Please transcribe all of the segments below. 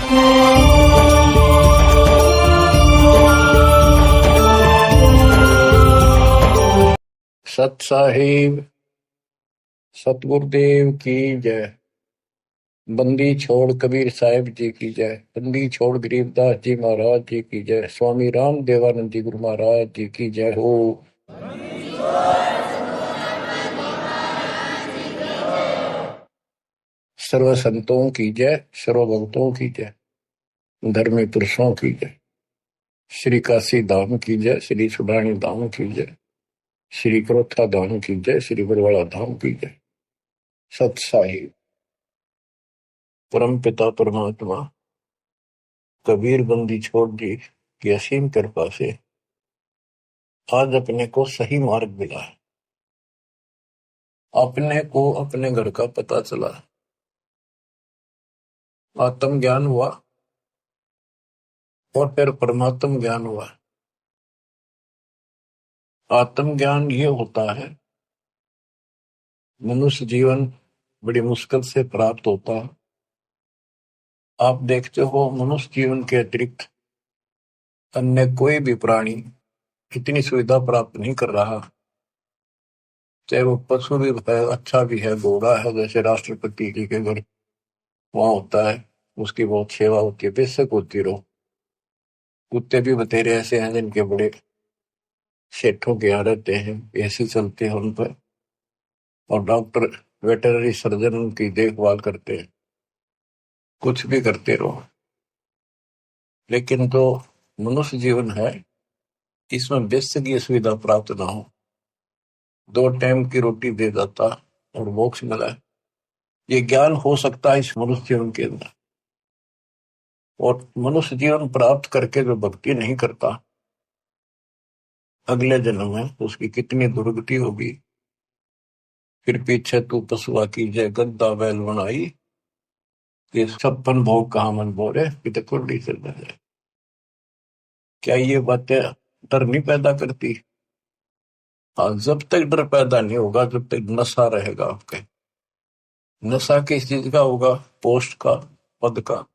सत साहिब सतगुरुदेव की जय। बंदी छोड़ कबीर साहिब जी की जय। बंदी छोड़ गरीबदास जी महाराज जी की जय। स्वामी राम देवानंद जी गुरु महाराज जी की जय हो। सर्व संतों की जय, सर्व भक्तों की जय, धर्मी पुरुषों की जय। श्री काशी धाम की जय, श्री सुडानी धाम की जय, श्री क्रोथा धाम की जय, श्री बरवाड़ा धाम की जय। सत साहिब परम पिता परमात्मा कबीर बंदी छोड़ जी की असीम कृपा से आज अपने को सही मार्ग मिला है। अपने को अपने घर का पता चला, आत्म ज्ञान हुआ और फिर परमात्म ज्ञान हुआ। आत्म ज्ञान ये होता है, मनुष्य जीवन बड़ी मुश्किल से प्राप्त होता है। आप देखते हो मनुष्य जीवन के अतिरिक्त अन्य कोई भी प्राणी इतनी सुविधा प्राप्त नहीं कर रहा। चाहे वो पशु भी है, अच्छा भी है, घोड़ा है, जैसे राष्ट्रपति जी के घर वहां होता है, उसकी बहुत सेवा होती है, बेशक होती रहो। कुत्ते भी बतेरे ऐसे हैं जिनके बड़े सेठों के यहाँ रहते हैं, एसी चलते हैं उन पर, और डॉक्टर वेटरनरी सर्जन उनकी देखभाल करते हैं। कुछ भी करते रहो, लेकिन जो मनुष्य जीवन है इसमें बेशक ये सुविधा प्राप्त ना हो, 2 टाइम की रोटी दे देता और मोक्ष मिला है, ये ज्ञान हो सकता है इस मनुष्य जीवन के अंदर। और मनुष्य जीवन प्राप्त करके जो भक्ति नहीं करता, अगले जन्म में उसकी कितनी दुर्गति होगी। फिर पीछे तू पशुआ की जय गद्दा बैल बनाई, ये 56 भोग कहा मन बोरे कितने कुंडी चल जाए। क्या ये बातें डर नहीं पैदा करती? हाँ, जब तक डर पैदा नहीं होगा, जब तक नशा रहेगा आपके। नशा किस चीज का होगा? पोस्ट का, पद का,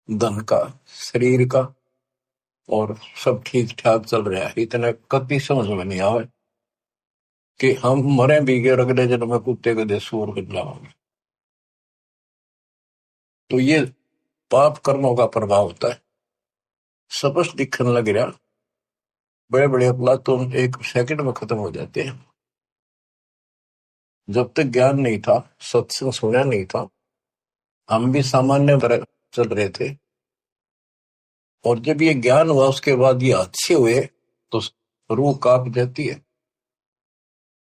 धन का, शरीर का, और सब ठीक ठाक चल रहा है। इतना कभी समझ में नहीं आवे कि हम मरे भी गए और अगले जन्म में कुत्ते गधे सूअर बन जाओगे। तो ये पाप कर्मों का प्रभाव होता है। स्पष्ट दिखने लग रहा, बड़े बड़े अपराध तो 1 सेकंड में खत्म हो जाते हैं। जब तक ज्ञान नहीं था, सत्संग सुना नहीं था, हम भी सामान्य तरह चल रहे थे, और जब ये ज्ञान हुआ उसके बाद ये अच्छे हुए तो रूह कांप जाती है।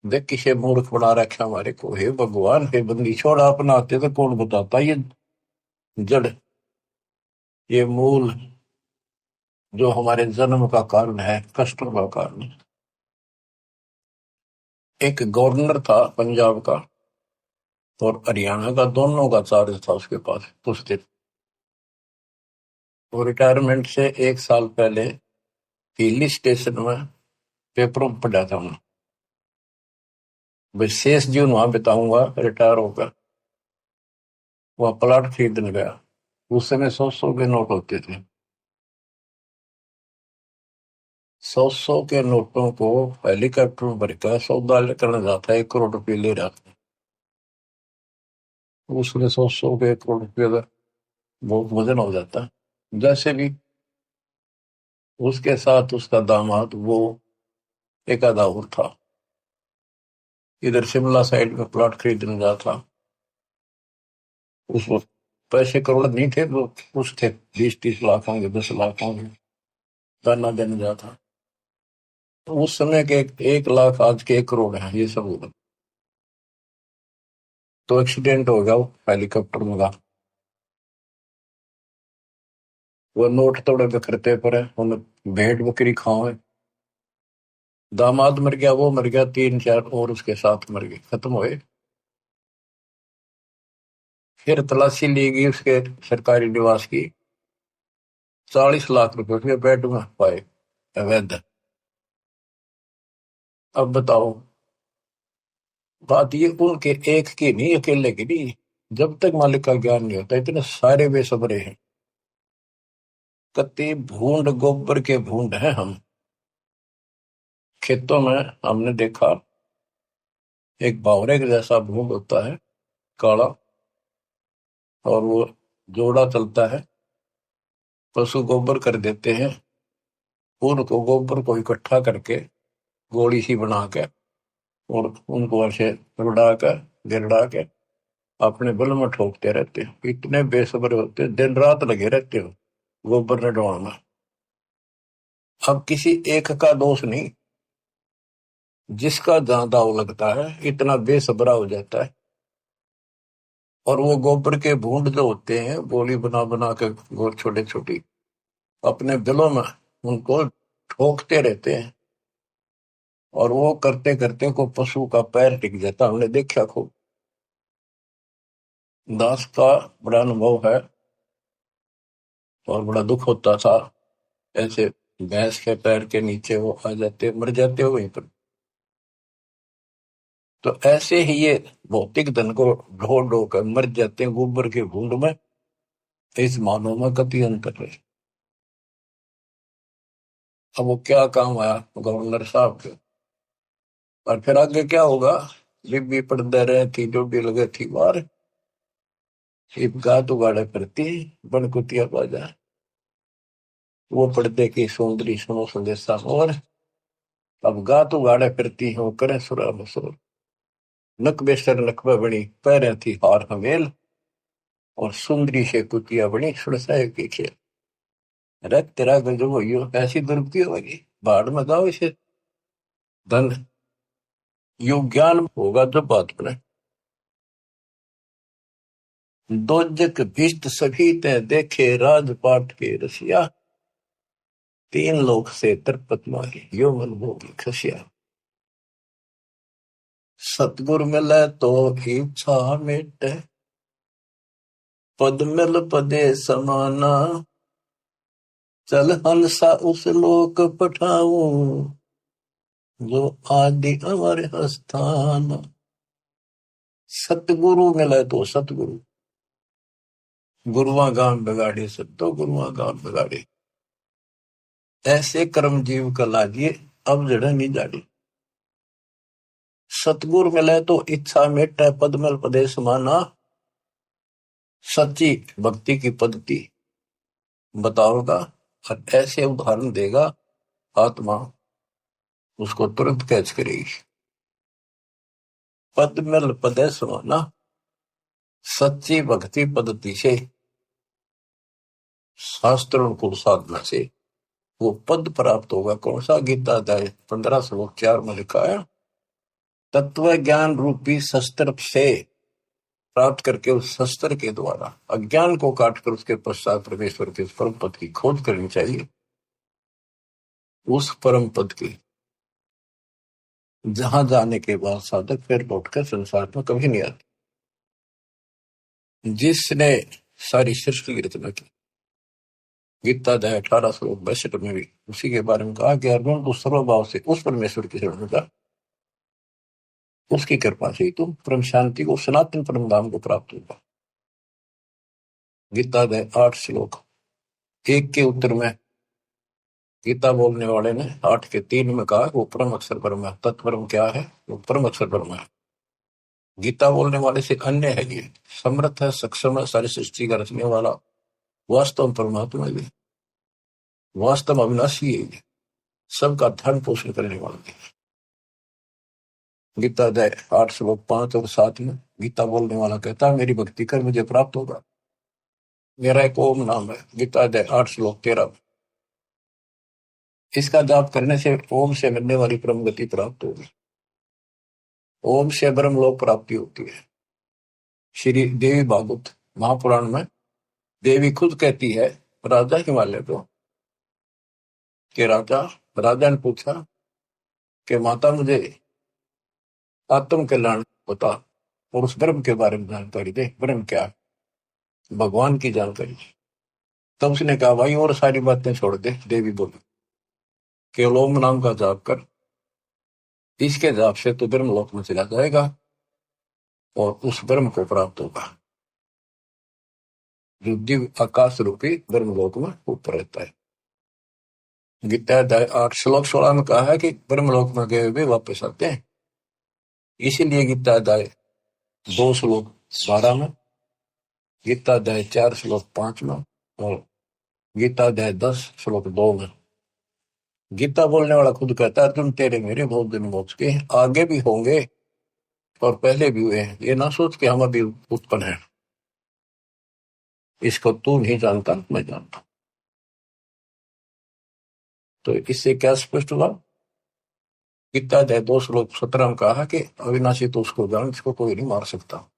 देख किसे मूर्ख बना रखा हमारे को, हे भगवान, हे बंदी छोड़, आप ना आते तो कौन बताता ये जड़, ये मूल जो हमारे जन्म का कारण है, कष्टों का कारण है। एक गवर्नर था पंजाब का और हरियाणा का, दोनों का चार्ज था उसके पास कुछ दिन। वो रिटायरमेंट से 1 साल पहले हिली स्टेशन में पेपरों में पढ़ा था मैं, विशेष जीवन वहां बिताऊंगा रिटायर होकर। वह प्लाट खरीदने गया। उस समय 100-100 के नोट होते थे। 100-100 के नोटों को हेलीकॉप्टर में भरकर सौदा करने जाता है, 1 करोड़ रुपये ले रहा था। उसने 100-100 के 1 करोड़ रुपये का बहुत वजन हो जाता है। जैसे भी उसके साथ उसका दामाद, वो एक आधा और था, इधर शिमला साइड में प्लॉट खरीदने जा था। उस वक्त पैसे करोड़ नहीं थे, तो कुछ थे, 20-30 लाख होंगे, 10 लाख होंगे, दाना देने जा था। तो उस समय के 1 लाख आज के 1 करोड़ है, ये सब होगा। तो एक्सीडेंट हो गया, वो हेलीकॉप्टर में था। वो नोट तोड़े बिखरते पड़े, उन्हें भेड़ बकरी खाओ। दामाद मर गया, वो मर गया, 3-4 और उसके साथ मर गए, खत्म हुए। फिर तलाशी ली गई उसके सरकारी निवास की, 40 लाख रुपए के बेड में पाए अवैध। अब बताओ, बात ये उनके एक की नहीं, अकेले की नहीं। जब तक मालिक का ज्ञान नहीं होता, इतने सारे बेसब्रे हैं। कति भूंड गोबर के भूंड हैं हम। खेतों में हमने देखा एक बावरे के जैसा भूंड होता है, काला, और वो जोड़ा चलता है। पशु गोबर कर देते हैं, उनको गोबर को इकट्ठा करके गोली सी बना के और उनको ऐसे रुड़ा कर गिरड़ा के अपने बल में ठोकते रहते हैं। इतने बेसब्र होते हैं, दिन रात लगे रहते हो गोबर ने ढोना। अब किसी एक का दोष नहीं, जिसका जहां दाव लगता है इतना बेसब्रा हो जाता है। और वो गोबर के भूंड जो होते हैं, गोली बना बना के गोल छोटे छोटी अपने दिलों में उनको ठोकते रहते हैं। और वो करते करते को पशु का पैर टिक जाता, हमने देखा खूब। दास का बड़ा अनुभव है और बड़ा दुख होता था। ऐसे भैंस के पैर के नीचे वो आ जाते, मर जाते हो वहीं पर। तो ऐसे ही ये भौतिक धन को ढो ढो कर मर जाते हैं गोबर के भूंड में। इस मानव में कति अंतर है। अब वो क्या काम आया गवर्नर साहब के, और फिर आगे क्या होगा। बीबी पढ़ते रहे थी, जो भी लगे थी बाहर, इब गात उगाड़े करती बन कुतिया बाजा। वो पर्दे की सुंदरी सुनो संदेशा और अब गात उगाड़े फिरती हूँ करे सुरा बसोर। नक बेसर नकबा बनी पैरे थी हार हमेल, और सुंदरी से कुतिया बनी सुरसाए की खेल। अरे तेरा गजब हो, ऐसी दुर्गति होगी, बाढ़ में जाओ इसे। धन यो ज्ञान होगा जब बात बने। दोजक भिष्ट सभी ते देखे राजपाट के रसिया, तीन लोक से तरपत मारी यो मन भोगी खसिया। सतगुर मिले तो इच्छा मिटे, पद मिल पदे समाना। चल हंसा उस लोक पठाऊं, जो आदि अमर स्थान। सतगुरु मिले तो सतगुरु, गुरुआ गाम बिगाड़े सत्तो गुरुआ गाम बिगाड़े। ऐसे कर्म जीव का लागिए, अब जड़ नहीं जाड़ी। सतगुरु मिले तो इच्छा मिटे, पद मिल पदे समाना। सच्ची भक्ति की पद्धति बताओगा और ऐसे उदाहरण देगा, आत्मा उसको तुरंत कैच करेगी। पद मिल पदे समाना, सच्ची भक्ति पद्धति से, शास्त्रों को साधना से वो पद प्राप्त होगा। कौन सा? गीता अध्याय 15 श्लोक 4 में लिखा है, तत्व ज्ञान रूपी शस्त्र से प्राप्त करके उस शस्त्र के द्वारा अज्ञान को काटकर उसके पश्चात परमेश्वर के परम पद की खोज करनी चाहिए। उस परम पद की जहां जाने के बाद साधक फिर लौटकर संसार में कभी नहीं आते। जिसने सारी सृष्टि की रचना की, गीता अध्याय 18 श्लोक 62 में भी उसी के बारे में कहा कि अर्जुन तू सर्वभाव से उस परमेश्वर की शरण में जा, उसकी कृपा से ही तुम परम शांति को, सनातन परम धाम को प्राप्त होगा। गीता अध्याय 8 श्लोक 1 के उत्तर में गीता बोलने वाले ने 8 के 3 में कहा वो परम अक्षर परम है। तत्परम क्या है? वो परम अक्षर परम है। गीता बोलने वाले से अन्य है, ये समर्थ है, सक्षम है, सारी सृष्टि का रचने वाला वास्तव परमात्मा है, वास्तव अविनाशी है, ये सबका धन पोषण करने वाला है। गीता अध्याय 8 श्लोक 5 और 7 में गीता बोलने वाला कहता है मेरी भक्ति कर मुझे प्राप्त होगा। मेरा एक ओम नाम है। गीता अध्याय 8 श्लोक 13 में इसका जाप करने से ओम से मिलने वाली परम गति प्राप्त होगी। ओम से ब्रह्म लोक प्राप्ति होती है। श्री देवी भागवत महापुराण में देवी खुद कहती है राजा हिमालय को कि राजा ने पूछा कि माता मुझे आत्म कल्याण बता और उस ब्रह्म के बारे में जानकारी दे, ब्रह्म क्या है, भगवान की जानकारी। तब उसने कहा भाई और सारी बातें छोड़ दे। देवी बोली केवल ओम नाम का जाप कर, इसके जाप से तो ब्रह्म लोक में चला जाएगा और उस ब्रह्म को प्राप्त होगा। जो दिव्य आकाश रूपी ब्रह्मलोक में ऊपर रहता है। गीता अध्याय 8 श्लोक 16 में कहा है कि ब्रह्मलोक में गए हुए वापस आते हैं। इसीलिए गीता अध्याय 2 श्लोक 12 में, गीता अध्याय 4 श्लोक 5 में और गीता अध्याय 10 श्लोक 2 में गीता बोलने वाला खुद कहता है, अर्जुन तेरे मेरे बहुत दिन हो चुके हैं, आगे भी होंगे और पहले भी हुए हैं। ये ना सोच के हम अभी उत्पन्न हैं, इसको तू नहीं जानता, मैं जानता। तो इससे क्या स्पष्ट हुआ? गीता अध्याय 2 श्लोक 17 में कहा कि अविनाशी तो उसको जान जिसको कोई नहीं मार सकता,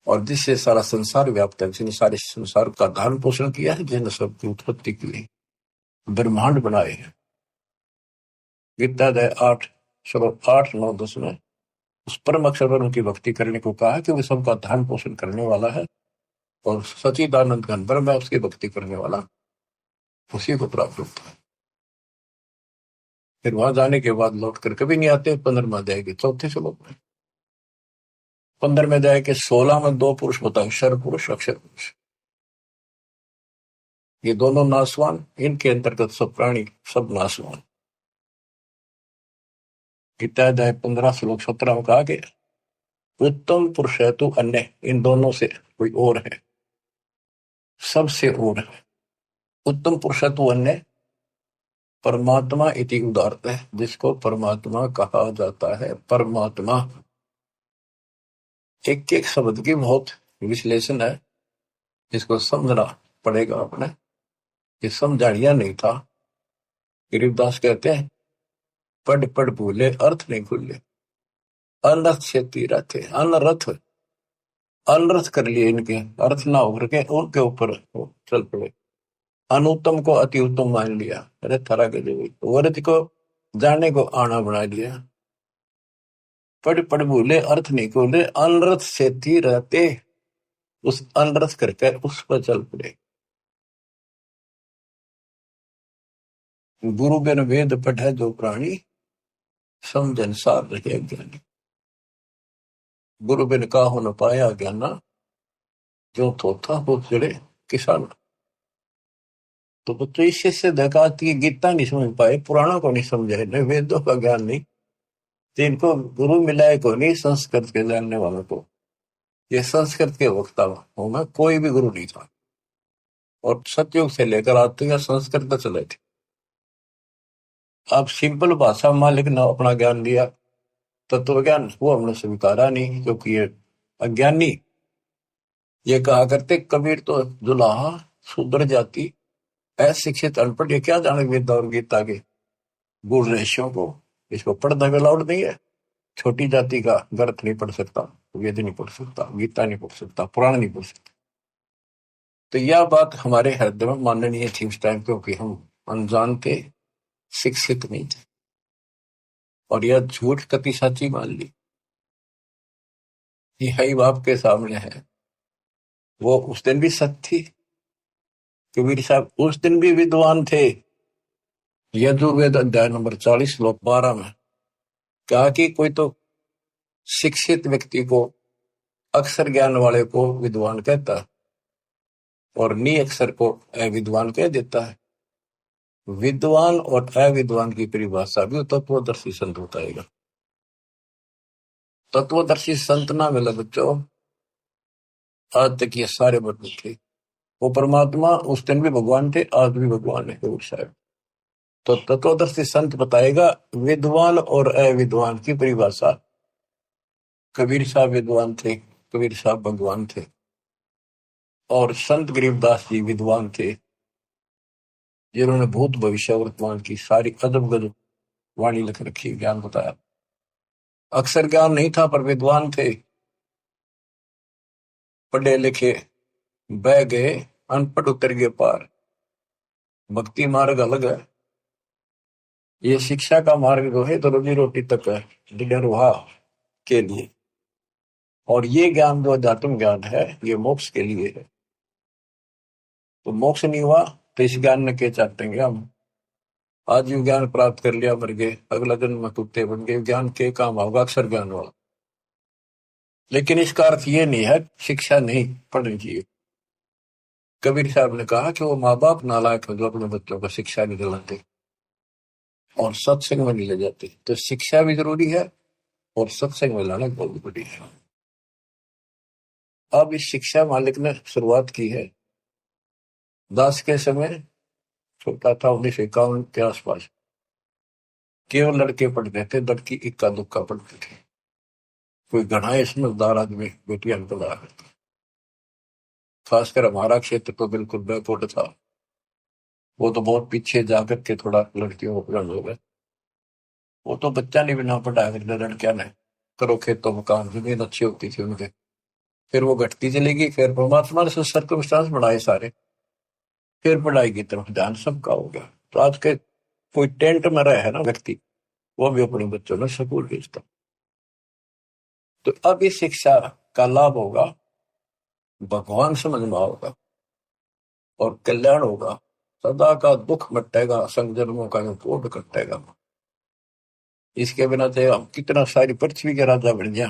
और जिससे सारा संसार व्याप्त है, जिसने सारे संसार का धारण पोषण किया है, जिसने सबकी उत्पत्ति की है, ब्रह्मांड बनाए हैं। गीता अध्याय 8 श्लोक 8, 9, 10 में उस परम अक्षर ब्रह्म की भक्ति करने को कहा है कि वो सबका धारण पोषण करने वाला है और सच्चिदानंद घन ब्रह्म है, उसकी भक्ति करने वाला उसी को प्राप्त होता है। फिर वहां जाने के बाद लौट कर कभी नहीं आते। 15वें अध्याय के 4थे श्लोक में, 15वें अध्याय के 16 में 2 पुरुष बताए, क्षर पुरुष अक्षर पुरुष। ये दोनों नासवान, इनके अंतर्गत सब प्राणी सब नासवान। गीता अध्याय 15 श्लोक 17 में कहा कि उत्तम पुरुष है तो अन्य, इन दोनों से कोई और है, सबसे और है। उत्तम पुरुष है तो अन्य परमात्मा इति उदारत है, जिसको परमात्मा कहा जाता है। परमात्मा एक एक शब्द की बहुत विश्लेषण है, जिसको समझना पड़ेगा अपने। ये समझाड़िया नहीं था। गरीबदास कहते हैं, पढ़ पढ़ भूले अर्थ नहीं भूले, अनर्थ से तीरा थे। अनर्थ अनर्थ कर लिए, इनके अर्थ ना होकर के उनके ऊपर चल पड़े। अनुत्तम को अति उत्तम मान लिया, अरे थरा के जो वर्थ को जाने को आना बना लिया। पढ़ पढ़ भूले अर्थ नहीं भूले, अनर्थ से रहते, उस अनर्थ करके उस पर चल पड़े। गुरु बिन वेद पढ़े जो प्राणी, समझन सार रहे ज्ञानी। गुरु बिन का हो न पाया ज्ञाना, जो थोथा हो जड़े किसान। तो बच्चों इससे से देखा कि गीता नहीं समझ पाए, पुराणों को नहीं समझे, न वेदों का ज्ञान नहीं, तो इनको गुरु मिलाए को नहीं, संस्कृत के जानने वालों को। ये संस्कृत के वक्ता में कोई भी गुरु नहीं था, और सतयुग से लेकर आज तक संस्कृत चले थे। अब सिंपल भाषा मालिक ने अपना ज्ञान दिया, तत्व ज्ञान, वो हमने स्वीकारा नहीं, क्योंकि ये अज्ञानी। ये कहा करते कबीर तो जुलाहा शूद्र जाति, अशिक्षित अनपढ़, ये क्या जाने वेद और गीता के गुण रहस्यों को। इसको पढ़ना भी अलाउड नहीं है। छोटी जाति का ग्रंथ नहीं पढ़ सकता, वेद नहीं पढ़ सकता, गीता नहीं पढ़ सकता, पुराण नहीं पढ़ सकता। तो यह बात हमारे हृदय में माननीय थी उस टाइम, क्योंकि हम अनजान थे, शिक्षित नहीं थे, और यह झूठ कति सच्ची मान ली। यही बाप के सामने है। वो उस दिन भी सत्य थी। कबीर साहब उस दिन भी विद्वान थे। यजुर्वेद अध्याय नंबर 40 श्लोक 12 में कहा कि कोई तो शिक्षित व्यक्ति को, अक्षर ज्ञान वाले को विद्वान कहता है, और निअक्षर को अविद्वान कह देता है। विद्वान और अविद्वान की परिभाषा भी तत्वदर्शी संत बताएगा। तत्वदर्शी संत ना मिला बच्चों, आज तक ये सारे बदल थे। वो परमात्मा उस दिन भी भगवान थे, आज भी भगवान है कबीर साहब। तो तत्वदर्शी संत बताएगा विद्वान और अविद्वान की परिभाषा। कबीर साहब विद्वान थे, कबीर साहब भगवान थे, और संत गरीबदास जी विद्वान थे, जिन्होंने भूत भविष्य वर्तमान की सारी अदब गजब वाणी लिख रखी, ज्ञान बताया। अक्षर ज्ञान नहीं था पर विद्वान थे, पढ़े लिखे बह गए, अनपढ़ उतर गए पार। भक्ति मार्ग अलग है, ये शिक्षा का मार्ग जो है तो रोजी रोटी तक है, निर्वाह के लिए। और ये ज्ञान जो अध्यात्म ज्ञान है, ये मोक्ष के लिए है। तो मोक्ष नहीं हुआ तो इस ज्ञान में क्या चाहते हम? आज ये ज्ञान प्राप्त कर लिया, मर गए, अगला जन्म में कुत्ते बन गए, ज्ञान के काम होगा अक्षर ज्ञान वाला। लेकिन इसका अर्थ ये नहीं है शिक्षा नहीं पढ़नी चाहिए। कबीर साहब ने कहा कि वो माँ बाप नालायक है जो अपने बच्चों को शिक्षा नहीं दिलाते और सत्संग में नहीं ले जाते। तो शिक्षा भी जरूरी है और सत्संग में लाना बहुत जरूरी है। अब इस शिक्षा मालिक ने शुरुआत की है। दास के समय छोटा था, 1951 के आसपास, केवल लड़के पढ़ते थे, लड़की इक्का दुक्का पढ़ते थे। कोई घना समझदार आदमी बेटियां नहीं पढ़ा करता। खासकर हमारा क्षेत्र तो बिल्कुल बैकवर्ड था। वो तो बहुत पीछे जाकर के थोड़ा लड़कियों को पढ़ाने हो गए। वो तो बच्चा नहीं बिना पढ़ाया करते, लड़कियां ने करो खेतों में काम, जमीन अच्छी होती थी उनके। फिर वो घटती चलेगी, फिर परमात्मा ने सर्कमस्टांस बढ़ाए सारे, फिर पढ़ाई की तरफ ध्यान सबका हो गया। तो आज के कोई टेंट में रहे है ना व्यक्ति, वो भी अपने बच्चों में स्कूल भेजता। तो अब इस शिक्षा का लाभ होगा, भगवान समझ में होगा और कल्याण होगा। सदा का दुख मिटेगा, संजन्मों का कोट कटेगा। इसके बिना तो हम कितना सारी पृथ्वी के राजा बन गया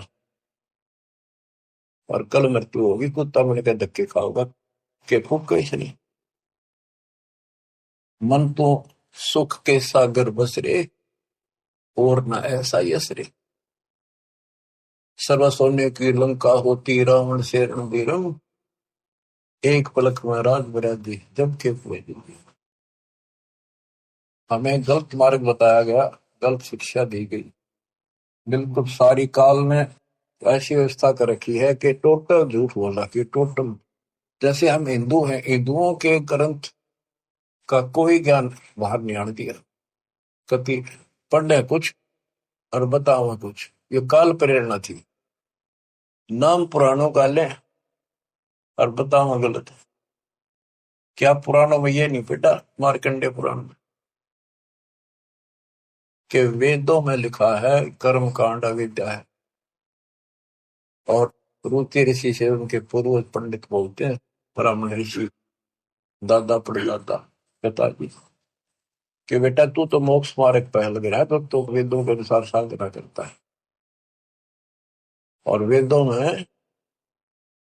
और कल मृत्यु होगी, कुत्ता बन के धक्के खाओगा के फूक कैसे नहीं। मन तो सुख के सागर बसरे और न ऐसा यसरे। सर्व सोने की लंका होती रावण से रणधीरम, एक पलक में राज बरादी जब के हुए। हमें गलत मार्ग बताया गया, गलत शिक्षा दी गई। बिल्कुल सारी काल ने ऐसी व्यवस्था कर रखी है कि टोटल झूठ बोला कि टोटल। जैसे हम हिंदू हैं, हिंदुओं के ग्रंथ का कोई ज्ञान बाहर नहीं आने दिया। कभी पढ़ने कुछ और बताओ कुछ, ये काल प्रेरणा थी। नाम पुराणों का लें और बताओ गलत। क्या पुराणों में ये नहीं बेटा, मार्कंडे पुराण में, कि वेदों में लिखा है कर्म कांड अविद्या है। और रुचि ऋषि से उनके पूर्वज पंडित बोलते हैं, ब्राह्मण ऋषि, दादा परदादा पिताजी, कि बेटा तू तो मोक्ष मार्ग पे लग रहा है, तो वेदों के अनुसार साधना करता है। और वेदों में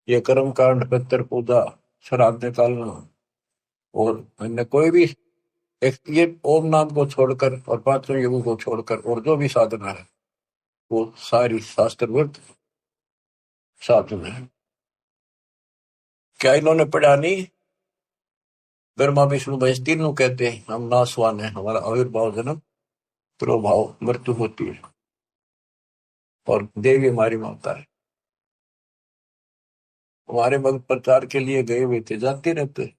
ये कर्म कांड, पितर पूजा, श्राद्ध निकालना और अन्य कोई भी एक ये ओम नाम को छोड़कर और पांचों युगों को छोड़कर और जो भी साधना है, वो सारी शास्त्रवृत साधना है। क्या इन्होंने पढ़ा नहीं? ब्रह्मा विष्णु महेश तीनों कहते हैं हम नासवान है, हमारा आविर्भाव जन्म प्रभाव मृत्यु होती है और देवी हमारी माता है। हमारे मत प्रचार के लिए गए हुए थे, जाते रहते।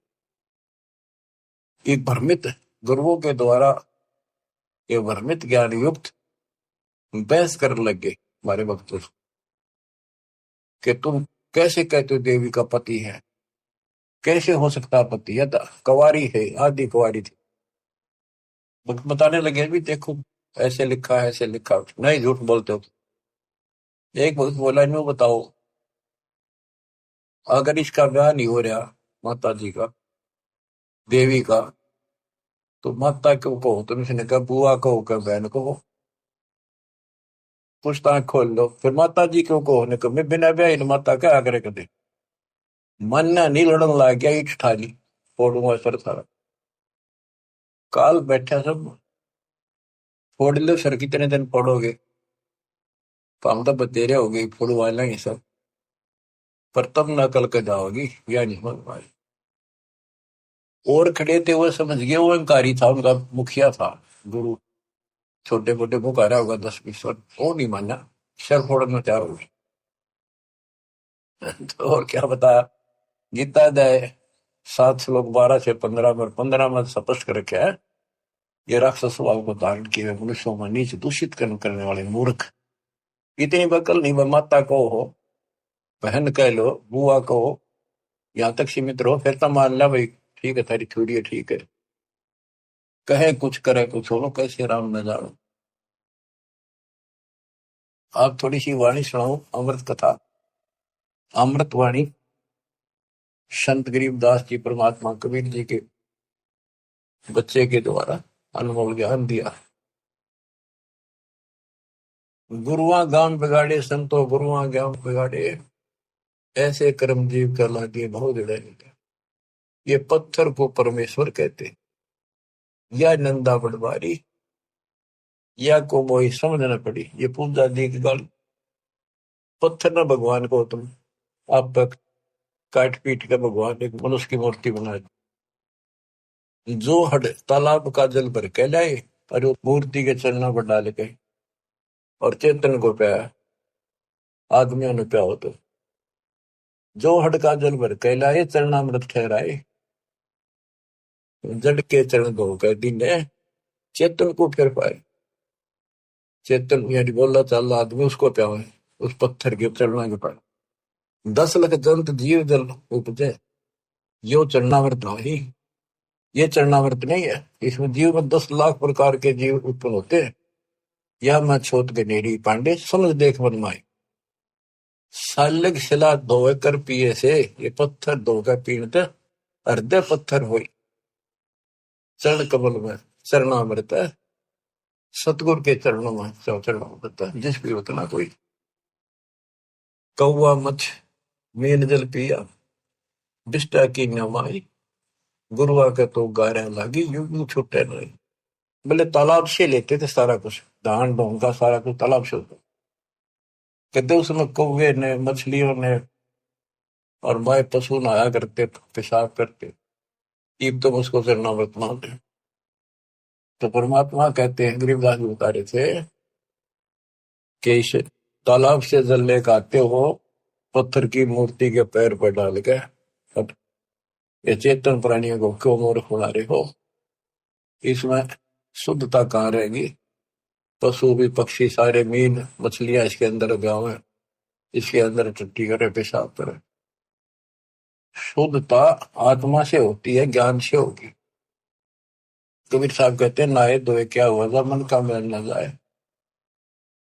एक भ्रमित गुरुओं के द्वारा ये भ्रमित ज्ञान युक्त बहस करने लग गए हमारे भक्तों से कि तुम कैसे कहते हो देवी का पति है, कैसे हो सकता पति है, कुंवारी है, आदि कुंवारी थी। बताने लगे भी देखो ऐसे लिखा है, ऐसे लिखा, नहीं झूठ बोलते हो। एक भक्त बोला इन्हों बताओ, अगर इसका ब्याह नहीं हो रहा माता जी का, देवी का, तो माता क्यों कहो? तुम इसने कहा बुआ कहो, क्या बहन कहो, पूछताछ खोल लो। फिर माता जी क्यों कहो ने कहा मैं बिना ब्याह इन माता क्या आग्रह कर दे। मन नहीं लड़न लग गया, ईट ठाली फोड़ूंगा सर सारा। काल बैठा सब, फोड़ लो सर, कितने दिन फोड़ोगे? तो हम तो बतेरे हो गई फोड़वा लेंगे सब, पर तब नकल के जाओगी या नहीं समझ पाए। और खड़े थे वो समझ गए, वो अहंकारी था, उनका मुखिया था गुरु, छोटे मोटे मुकारा होगा 10-20 वर्ष, वो नहीं माना, सर फोड़ना चाह रहे। तो और क्या बताया, गीता अध्याय 7 श्लोक 12 से 15 में, 15 में स्पष्ट कर रखे है, ये राक्षस स्वभाव को धारण किए हुए मनुष्यों में नीच दूषित कर्म करने वाले मूर्ख, इतनी बकल नहीं, माता को हो, बहन कह लो, बुआ को हो, यहाँ तक सीमित रहो, फिर तो मान ला भाई ठीक है, थारी थोड़ी है, ठीक है। कहे कुछ करे कुछ हो, कैसे राम न जानो। आप थोड़ी सी वाणी सुनाओ, अमृत कथा, अमृत वाणी, संत गरीबदास जी परमात्मा कबीर जी के बच्चे के द्वारा अनमोल ज्ञान दिया। गुरुआ गांव बिगाड़े संतो, गुरुआ गांव बिगाड़े, ऐसे कर्म जीव कर लागे बहुत जड़े। ये पत्थर को परमेश्वर कहते, या नंदा पटवारी या को मोही समझना पड़ी। ये पूजा दी की गल, पत्थर ना भगवान को तुम आप काट पीट के भगवान एक मनुष्य की मूर्ति बना दी। जो हड तालाब का जल भर के लाए और वो मूर्ति के चरणों पर डाल के और चेतन को प्याया, आदमियों ने प्या हो तो जो हड का जल भर के लाए चरणामृत ठहराए, जड़ के चरण धो कर दीने चेतन को फिर पाए। चेतन यानी बोला चाल आदमी उसको प्या है, उस पत्थर के चरणों के पाए। 10 लाख जंत जीव जल उपजे, यो चरणामृत ही। ये चरणामृत नहीं है, इसमें जीव में 10 लाख प्रकार के जीव उत्पन्न होते हैं। यह मैं छोट के नेरी पांडे समझ देख मन माए, सालग शिला धोए कर पिए से, ये पत्थर धोकर पीणते हृदय पत्थर होई। चरण कमल में चरणामृत है, सतगुरु के चरणों में चरणामृत है, जिस भी उतना कोई। कौआ मछ मेन जल पिया, बिष्टा की नमाई, गुरुआ के तो गारा लागी, यूं छुट्टे नहीं। बोले तालाब से लेते थे सारा कुछ, धान ढोंगा सारा कुछ तालाब से होता। कहते उसमें कौवे ने मछलियों ने और माए पशु नहाया करते, पेशाब करते। इब तो उसको चरणामृत मानते। तो परमात्मा कहते हैं, गरीबदास जी बता रहे थे कि इस तालाब से जल लेकर आते हो, पत्थर की मूर्ति के पैर पर डाल के, अब ये चेतन प्राणियों को क्यों मूर्ख बना रहे हो? इसमें शुद्धता कहाँ रहेगी? पशु भी पक्षी सारे मीन मछलियां इसके अंदर गाँव है, इसके अंदर टट्टी करे पेशाब करे। शुद्धता आत्मा से होती है, ज्ञान से होगी। कबीर साहब कहते हैं, नहाए धोए क्या हुआ, जब मन का मैल न जाए।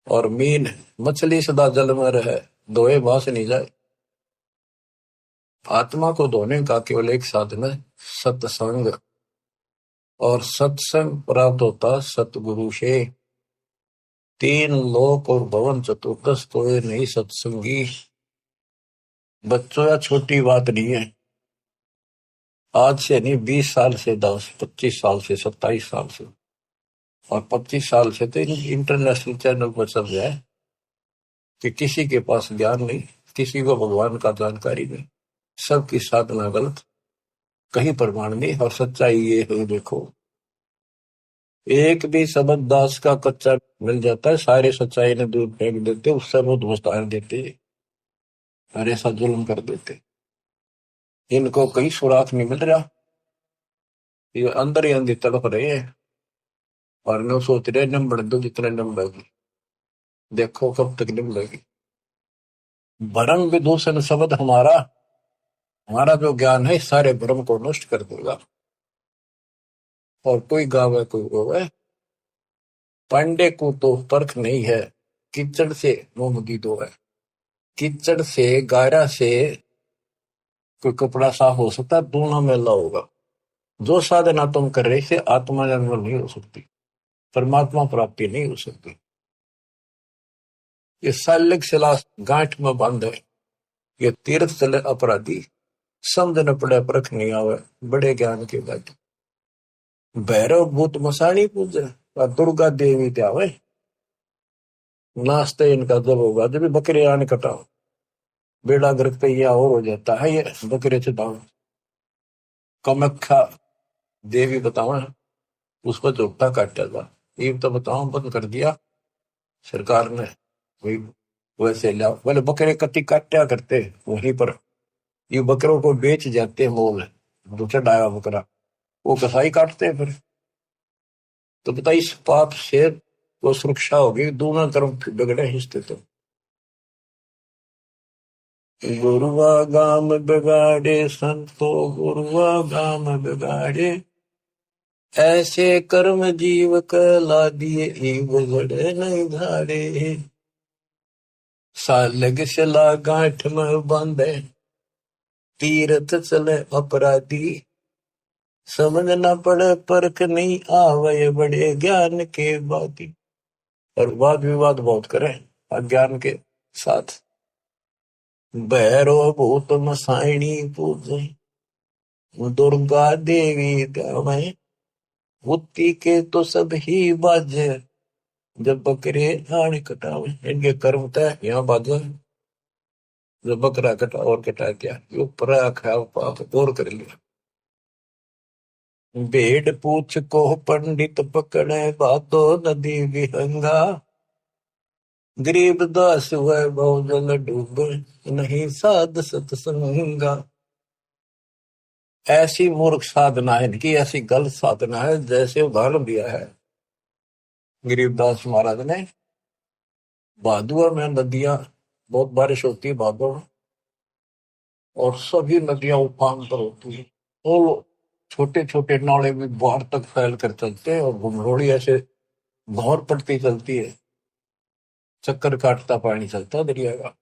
और मीन मछली सदा जल में रहे, धोए बास नहीं जाए। आत्मा को धोने का केवल एक साधन है, सत्संग। और सत्संग प्राप्त होता सतगुरु से। 3 लोक और भवन चतुर्दश तो ये नहीं सत्संगी। बच्चों या छोटी बात नहीं है, आज से नहीं 20 साल से, 10 25 साल से, 27 साल से और 25 साल से तो इंटरनेशनल चैनल पर चल रहा है कि किसी के पास ज्ञान नहीं, किसी को भगवान का जानकारी नहीं, सबकी साधना गलत, कहीं प्रमाण नहीं। और सच्चाई ये है, देखो एक भी शब्द दास का कच्चा मिल जाता है, सारे सच्चाई ने दूर फेंक देते, उससे बहुत मुस्तान देते और ऐसा जुल्म कर देते। इनको कहीं सुराख नहीं मिल रहा, ये अंदर ही अंदर तड़प रहे हैं और न सोच रहे नंबर दो जितने नंबर, देखो कब तक निकलेगी। भरम विदूषण शब्द हमारा, हमारा जो ज्ञान है सारे भ्रम को नष्ट कर देगा। और कोई गावे कोई रोवे, पांडे को तो परख नहीं है, कीचड़ से मुंह की दो है। कीचड़ से गारा से कोई कपड़ा साफ हो सकता है, दोनों मेला होगा। जो साधना तुम कर रहे से आत्मा जन्म नहीं हो सकती, परमात्मा प्राप्ति नहीं हो सकती। ये सालिक शिला गांठ में बंद है, ये तीर्थ चले अपराधी, समझ न पड़े परख नहीं आवे, बड़े ज्ञान के बाद। भैरव भूत मसाणी पूजे और दुर्गा देवी त्यावे, नाश्ते इनका जब होगा जब बकरे आने कटाओ, बेड़ा गर्क पे यह और हो जाता है। ये बकरे चढ़ाओ, कमख्या देवी बताओ, उस पर चौकता काटा था। ये तो बताओ बंद कर दिया सरकार ने, वही वैसे लाओ। बोले बकरे कति काटा करते वहीं पर, ये बकरों को बेच जाते हैं मोल, जो चढ़ाया बकरा वो कसाई काटते हैं फिर। तो बता इस पाप से वो सुरक्षा होगी, दोनों तरफ बिगड़े हिस्से। तो गुरुआ गाम बिगाड़े संतो, गुरुआ गाम बिगाड़े, ऐसे कर्म जीव कला दिए ईव जड़े नहीं धारे। सालग सला गांठ में बांधे, तीरथ चले अपराधी, समझ न पड़े परख नहीं आवे, बड़े ज्ञान के बाती। और वाद विवाद बहुत करें अज्ञान के साथ। भैरो भूत मसाइणी पूजे, दुर्गा देवी गावे बुद्धि के तो सब ही बाजे, जब बकरे आने कटावे। इनके कर्म तय यहाँ बाजे, जब बकरा कटा और कटा गया यो परा खाओ पाप और कर लिया। भेड़ पूछ को पंडित पकड़े बातो नदी विहंगा, गरीब दास वह बहुजल डूब नहीं साध सत्संगा। ऐसी मूर्ख साधना है इनकी, ऐसी गलत साधना है। जैसे उदाहरण दिया है गरीबदास महाराज ने, भादुआ में नदियां बहुत बारिश होती है भादुआ में, और सभी नदियां उफान पर होती है। और छोटे छोटे नाले भी बाहर तक फैल कर चलते हैं, और घुमरोड़ी ऐसे भौर पड़ती चलती है, चक्कर काटता पानी चलता है दरिया का।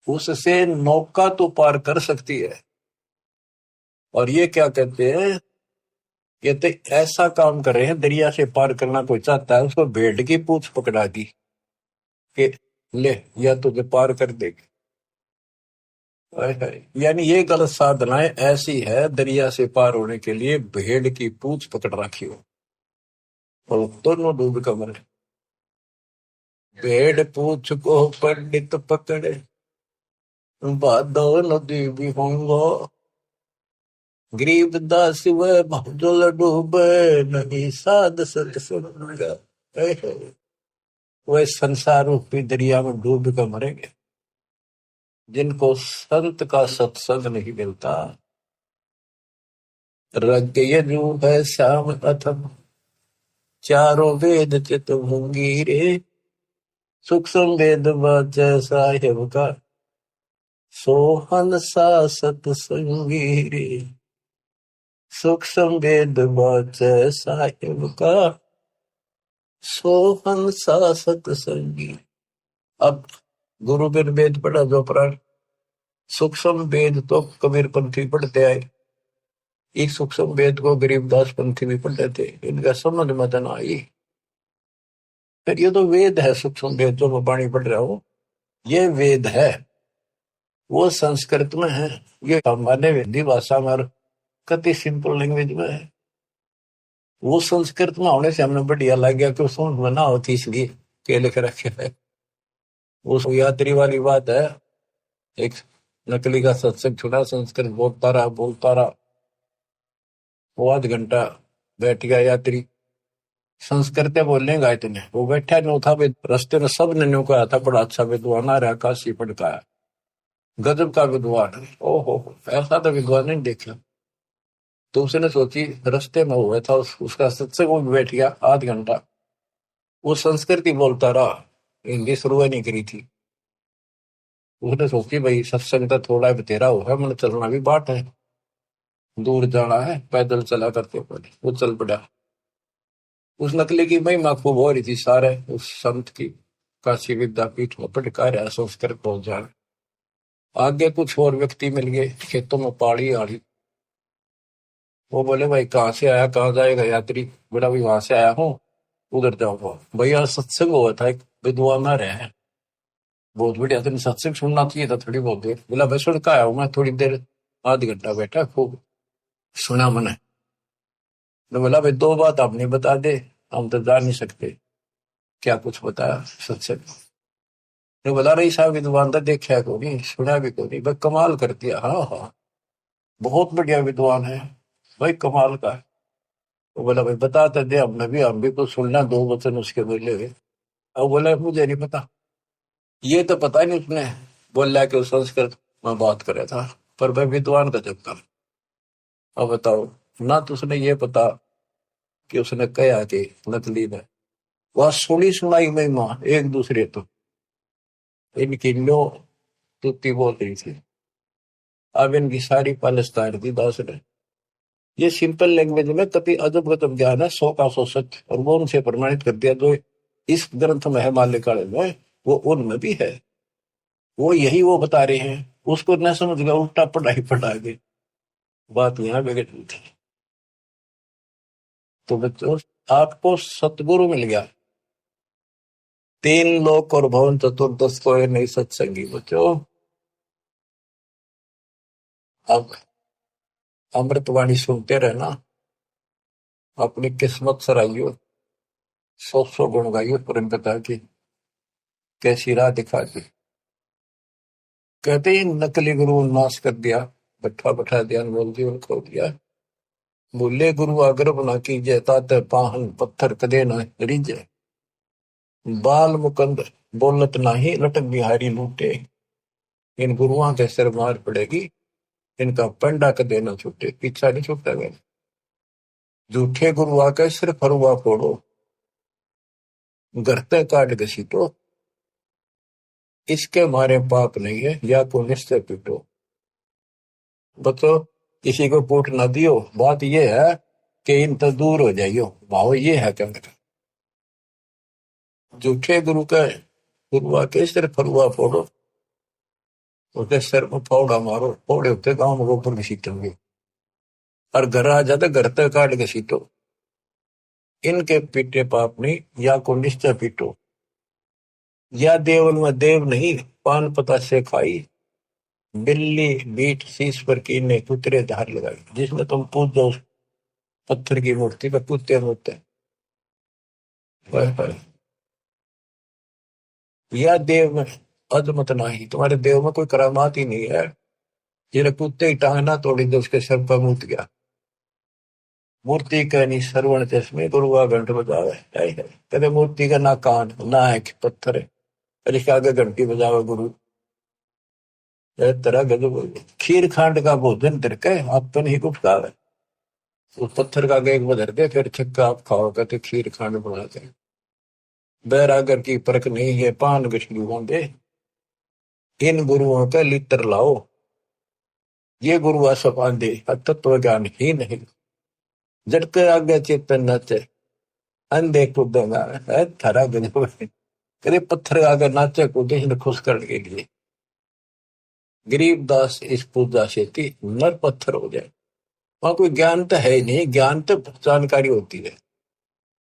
उससे नौका तो पार कर सकती है। और ये क्या कहते हैं, ये तो ऐसा काम कर रहे हैं, दरिया से पार करना कोई चाहता है उसको भेड़ की पूंछ पकड़ा दी कि ले या तुझे पार कर देगी। यानी ये गलत साधनाएं ऐसी है, दरिया से पार होने के लिए भेड़ की पूंछ पकड़ रखी हो और दोनों डूब कर मरे। भेड़ पूंछ को पंडित पकड़े बादो नदी भी होंगो, गरीब दास वह बहुजल डूबे नहीं साध सत्संगा। वह संसार रूपी दरिया में डूब कर मरेंगे जिनको संत का सत्संग नहीं मिलता। रग यजु है श्याम अथम चारों वेद चित मुंगीरे, सूक्ष्म वेद वाच साहेब का सोहन सा सत्संगी रे। सूक्ष्म वेद वाच साहेब का सोहन सा सत्संगी। अब गुरु बिन वेद पढ़ा जो प्राण, सूक्ष्म वेद तो कबीर पंथी पढ़ते आए, इस सूक्ष्म वेद को गरीबदास पंथी भी पढ़ते थे, इनका समझ मत न आई। फिर ये तो वेद है, सूक्ष्म वेद जो मैं पानी पढ़ रहा हूं ये वेद है, वो संस्कृत में है, ये हमारे हिंदी भाषा में कति सिंपल लैंग्वेज में है। वो संस्कृत में होने से हमने बढ़िया लग गया कि समझ में ना होती इसलिए के लिख रखे है। उस यात्री वाली बात है, एक नकली का सत्संग छुड़ा, संस्कृत बोलता रहा, वो आध घंटा बैठ गया यात्री, संस्कृत बोलेगा इतने, वो बैठा नहीं था। रास्ते में सब ने न्यू कहा था बड़ा अच्छा विद्वान आ रहा, काशी पढ़ता है, गजब का विद्वान। ओहो, ऐसा तो विद्वान नहीं देखा। तो उसने सोची, रास्ते में हुआ था उसका सत्संग, वो बैठ गया आध घंटा, वो संस्कृत बोलता रहा, हिंदी शुरू नहीं करी थी। उसने सोची भाई सत्संग तो थोड़ा बतेरा होगा, मैंने चलना भी बाट है, दूर जाना है, पैदल चला करते पड़े। वो चल पड़ा। उस नकली की महिमा खूब हो रही थी, सारे उस संत की काशी विद्यापीठ में पटका रहा संस्कृत पहुंच जाना। आगे कुछ और व्यक्ति मिल गए खेतों में पाड़ी आड़ी, वो बोले भाई कहाँ से आया, कहाँ जाएगा यात्री? बोला भाई वहां से आया हूँ, उधर जाऊंगा। भैया सत्संग हुआ था, एक विद्वान आ रहे हैं, बहुत बढ़िया, तुम सत्संग सुनना चाहिए था थोड़ी बहुत देर। बोला भाई सुन का आया हूँ मैं, थोड़ी देर आध घंटा बैठा, खूब सुना मैंने। तो बोला भाई दो बात आप नहीं बता दे, हम तो जा नहीं सकते। क्या कुछ बताया सत्संग? तो बोला रही साहब विद्वान तो देखा को नहीं, सुना भी को नहीं, भाई कमाल कर दिया। हाँ हाँ, बहुत बढ़िया विद्वान है भाई, कमाल का है। तो बोला भाई बताते दे, हम भी कुछ सुनना, दो वचन उसके बोले हुए। अब बोला मुझे नहीं पता। ये तो पता नहीं उसने बोला कि उस संस्कृत में बात करे था, पर भाई विद्वान का जब काम। अब बताओ ना, तो उसने ये पता कि उसने कहा कि नकली ने वह सुनी सुनाई महिमा एक दूसरे तो इनकी लो तुत्ती बोल रही थी। अब इनकी सारी पालिस्तान दी दास ने। ये सिंपल लैंग्वेज में कति अजब गजब ज्ञान है, 100 का 100 सच, और वो उनसे प्रमाणित कर दिया। जो इस ग्रंथ में है माल्यकाल में, वो उनमें भी है, वो यही वो बता रहे हैं। उसको न समझ गया, उल्टा पढ़ाई पढ़ा गए, बात यहाँ बिगड़ गई थी। तो बच्चों, आपको सतगुरु मिल गया, तीन लोक और भवन चतुर्दश को नहीं सत्संगी बच्चों। अब अमृतवाणी सुनते रहना, अपनी किस्मत सराइयो, 100 गुण गाइयो परम पिता की, कैसी राह दिखा दी। कहते ही नकली गुरु नाश कर दिया, बैठा बैठा ध्यान बोल जीवन खो दिया। बोले गुरु आग्रह बना कीजिए, तात पाहन पत्थर कदे न रिजे। बाल मुकंद बोलत नाही, लटक बिहारी लूटे। इन गुरुओं के सिर मार पड़ेगी, इनका पंडा कदे न छूटे। पीछा नहीं छूटा गया। झूठे गुरु आके सिर फरुआ फोड़ो, घर पे काट घसीटो। इसके मारे पाप नहीं है, या को निश्चय पीटो। बतो किसी को पूट ना दियो। बात यह है कि इन तो दूर हो जाइयो, भाव ये है क्या मेरा। झूठे गुरु का गुरु आके सिर फरुआ फोड़ो, उसके सिर में फावड़ा मारो, फोड़े होते गांव में गोबर घसीटेंगे। और घर आ जाते घर तक काट घसीटो। इनके पीटे पाप नहीं, या को निश्चय पीटो। या देवल में देव नहीं, पान पता से खाई। बिल्ली बीट शीश पर कीने कुतरे धार लगाई। जिसमें तुम पूजो पत्थर की मूर्ति पर कुत्ते होते हैं। या देव में अजमत नहीं, तुम्हारे देव में कोई करामात ही नहीं है। जिन्हें कुत्ते ही टांग ना तोड़ी तो उसके सर पर मूत गया। मूर्ति का नहीं श्रवण चश्मे, गुरु का घंट बजावे। कहते मूर्ति का ना कान ना है पत्थर है, और इसके आगे घंटी बजावे गुरु। तरह गजब। खीर खांड का भोजन तिरके अपन ही कुछ खावे। उस पत्थर का आगे एक बधर दे, फिर छक्का आप खाओ। कहते खीर खांड बनाते। बैरागर की परख नहीं है, पान गछलू दे। इन गुरुओं का लित्र लाओ, ये गुरु सपा दे। तत्व ज्ञान ही नहीं, झटके आगे चेतन नाचे। अंधे कूदेगा है थारा गजब। कभी पत्थर आगे नाचे कूदे खुश करने के लिए। गरीबदास इस पूजा से नर पत्थर हो जाए। वहां कोई ज्ञान तो है ही नहीं, ज्ञान तो जानकारी होती है।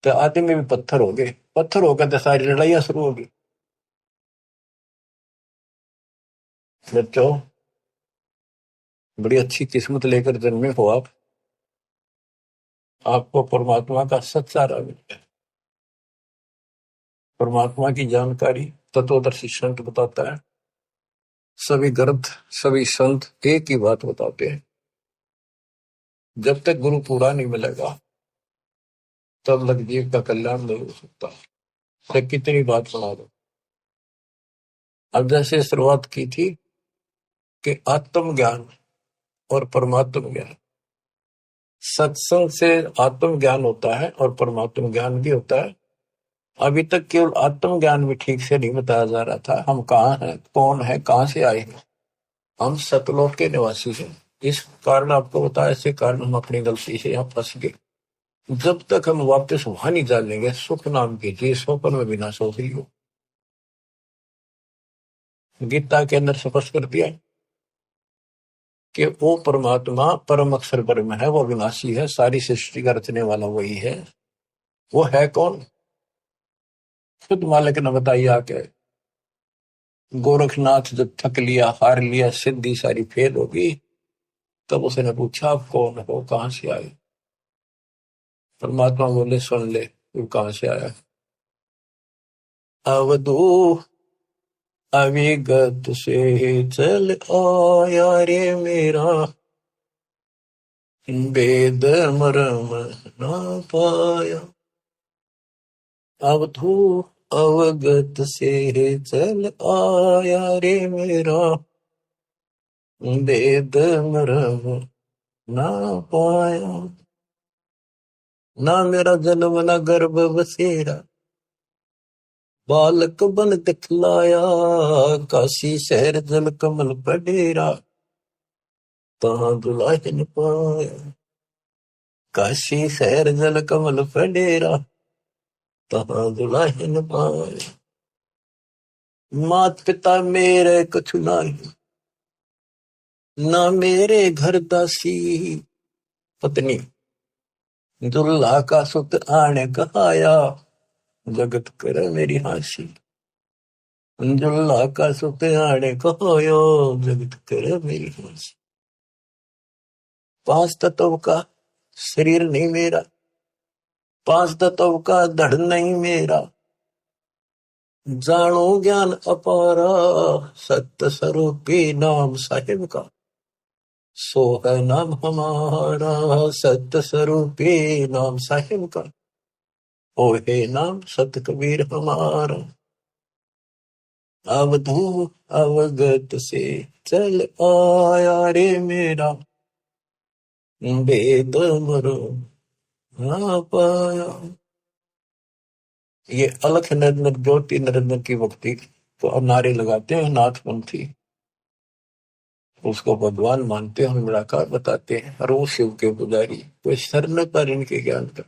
तो आदमी भी पत्थर हो गए, पत्थर होकर तो सारी लड़ाइयां शुरू होगी। बच्चों, बड़ी अच्छी किस्मत लेकर जन्मे हो आप। आपको परमात्मा का सच्चा राह मिल गया। परमात्मा की जानकारी तत्वदर्शी संत बताता है। सभी ग्रंथ सभी संत एक ही बात बताते हैं, जब तक गुरु पूरा नहीं मिलेगा तब लग जीव का कल्याण नहीं हो सकता। तो कितनी बात सुना दो। अब जैसे शुरुआत की थी कि आत्म ज्ञान और परमात्म ज्ञान, सत्संग से आत्म ज्ञान होता है और परमात्म ज्ञान भी होता है। अभी तक केवल आत्म ज्ञान भी ठीक से नहीं बताया जा रहा था। हम कहाँ हैं, कौन है, कहाँ से आए हैं। हम सतलोक के निवासी हैं। इस कारण आपको बताया, इसी कारण हम अपनी गलती से यहाँ फंस गए। जब तक हम वापस वहां नहीं डालेंगे, सुख नाम की चीज स्वप्न में बिना सो रही हो। गीता के अंदर स्पष्ट कर दिया कि वो परमात्मा परम अक्षर ब्रह्म है, वो विनाशी है, सारी सृष्टि का रचने वाला वही है। वो है कौन? खुद मालिक ने बताइए आके। गोरखनाथ जब थक लिया, हार लिया, सिद्धि सारी फेल होगी, तब उसने पूछा आप कौन हो, कहां से आए। परमात्मा बोले सुन ले, तू कहां से आया। अवधू अविगत से चल आया रे मेरा, वेद मरम ना पाया। अवधू अवगत से चल आया रे मेरा, वेद मरम ना पाया। ना मेरा जन्म ना गर्भ बसेरा, बालक बन दिखलाया। काशी शहर जल कमल पर डेरा, तहां दुल्हन पाया। काशी शहर जल कमल पर डेरा, तहां दुल्हन पाया। मात पिता मेरे कछु नाही, ना मेरे घर दासी। पत्नी दुल्हा का सुत आने कहाया, जगत कर मेरी हासी। दुल्हा का सुत आने कहाया, जगत कर मेरी हासी। पांच तत्व का शरीर नहीं मेरा, पांच तत्व का धड़ नहीं मेरा, जानो ज्ञान अपारा, सत्य स्वरूपी नाम साहिब का, सो है नाम हमारा, सत्य स्वरूपी नाम साहिब का, ओ है नाम सत कबीर हमारा। अवधू अवगत से चल आया रे मेरा, वेद मरो ना पाया। ये अलख निरंजन ज्योति निरंजन की भक्ति तो नारे लगाते हैं नाथपंथी, उसको भगवान मानते हैं, हम निराकार बताते हैं, और वो शिव के पुजारी, कोई सर न पर इनके ज्ञान का।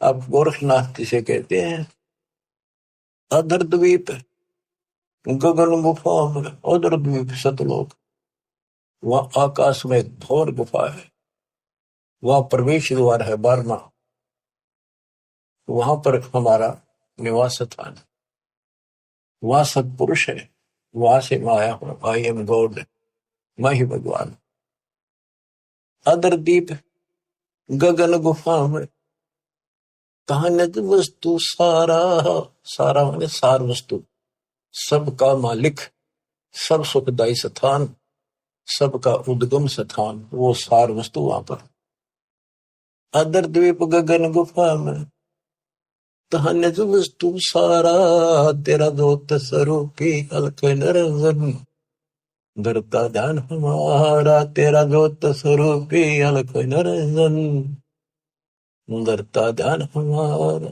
अब गोरखनाथ जिसे कहते हैं, अधर द्वीप गगन गुफा में, अधर द्वीप सतलोक, वह आकाश में एक घोर गुफा है, वह प्रवेश द्वार है 12वां, वहां पर हमारा निवास स्थान, वहां सत्पुरुष है, वहां से मैं आया हूं, आई एम गॉड, मैं ही भगवान। अदर दीप गगन गुफा में, कहानत वस्तु सारा, सारा माने सार वस्तु, सबका मालिक, सब सुखदायी स्थान, सबका उद्गम स्थान, वो सार वस्तु वहां पर। अदर द्वीप गगन गुफा में, कहानत वस्तु सारा, तेरा दोत स्वरूपी अलख निरंजन, धरता ध्यान हमारा, तेरा जोत स्वरूपी अलख निरंजन, धरता ध्यान हमारा।